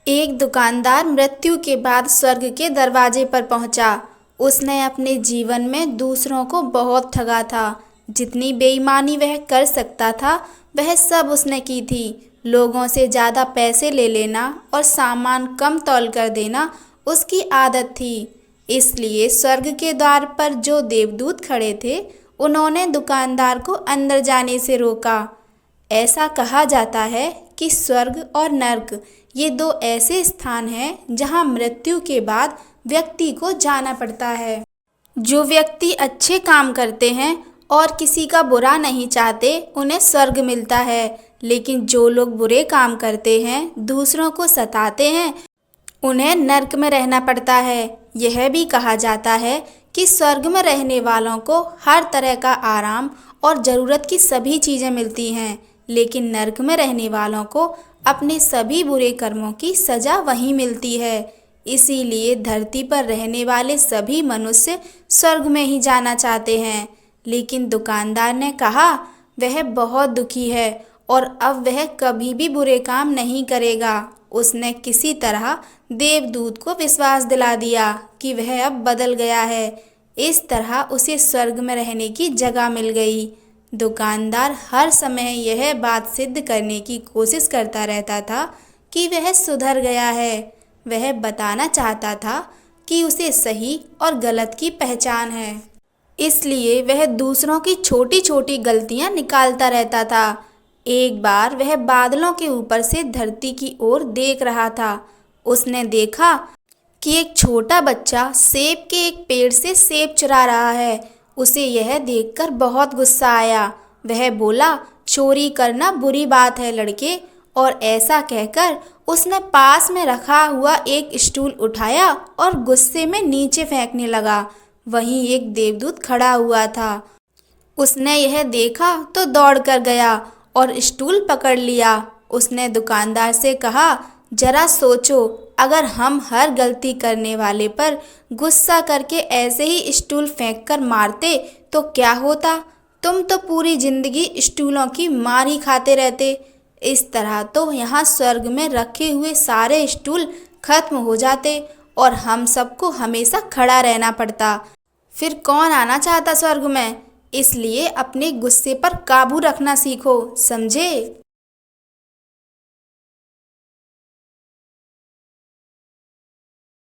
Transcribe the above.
एक दुकानदार मृत्यु के बाद स्वर्ग के दरवाजे पर पहुंचा। उसने अपने जीवन में दूसरों को बहुत ठगा था। जितनी बेईमानी वह कर सकता था वह सब उसने की थी। लोगों से ज़्यादा पैसे ले लेना और सामान कम तौल कर देना उसकी आदत थी। इसलिए स्वर्ग के द्वार पर जो देवदूत खड़े थे उन्होंने दुकानदार को अंदर जाने से रोका। ऐसा कहा जाता है कि स्वर्ग और नर्क ये दो ऐसे स्थान हैं जहां मृत्यु के बाद व्यक्ति को जाना पड़ता है। जो व्यक्ति अच्छे काम करते हैं और किसी का बुरा नहीं चाहते उन्हें स्वर्ग मिलता है, लेकिन जो लोग बुरे काम करते हैं, दूसरों को सताते हैं, उन्हें नर्क में रहना पड़ता है। यह भी कहा जाता है कि स्वर्ग में रहने वालों को हर तरह का आराम और ज़रूरत की सभी चीज़ें मिलती हैं, लेकिन नर्क में रहने वालों को अपने सभी बुरे कर्मों की सज़ा वहीं मिलती है। इसीलिए धरती पर रहने वाले सभी मनुष्य स्वर्ग में ही जाना चाहते हैं। लेकिन दुकानदार ने कहा वह बहुत दुखी है और अब वह कभी भी बुरे काम नहीं करेगा। उसने किसी तरह देवदूत को विश्वास दिला दिया कि वह अब बदल गया है। इस तरह उसे स्वर्ग में रहने की जगह मिल गई। दुकानदार हर समय यह बात सिद्ध करने की कोशिश करता रहता था कि वह सुधर गया है। वह बताना चाहता था कि उसे सही और गलत की पहचान है। इसलिए वह दूसरों की छोटी छोटी गलतियां निकालता रहता था। एक बार वह बादलों के ऊपर से धरती की ओर देख रहा था। उसने देखा कि एक छोटा बच्चा सेब के एक पेड़ से सेब चुरा रहा है। उसे यह देखकर बहुत गुस्सा आया। वह बोला, चोरी करना बुरी बात है लड़के, और ऐसा कहकर उसने पास में रखा हुआ एक स्टूल उठाया और गुस्से में नीचे फेंकने लगा। वहीं एक देवदूत खड़ा हुआ था। उसने यह देखा तो दौड़ कर गया और स्टूल पकड़ लिया। उसने दुकानदार से कहा, जरा सोचो, अगर हम हर गलती करने वाले पर गुस्सा करके ऐसे ही स्टूल फेंक कर मारते तो क्या होता? तुम तो पूरी जिंदगी स्टूलों की मार ही खाते रहते। इस तरह तो यहाँ स्वर्ग में रखे हुए सारे स्टूल खत्म हो जाते और हम सबको हमेशा खड़ा रहना पड़ता। फिर कौन आना चाहता स्वर्ग में? इसलिए अपने गुस्से पर काबू रखना सीखो, समझे?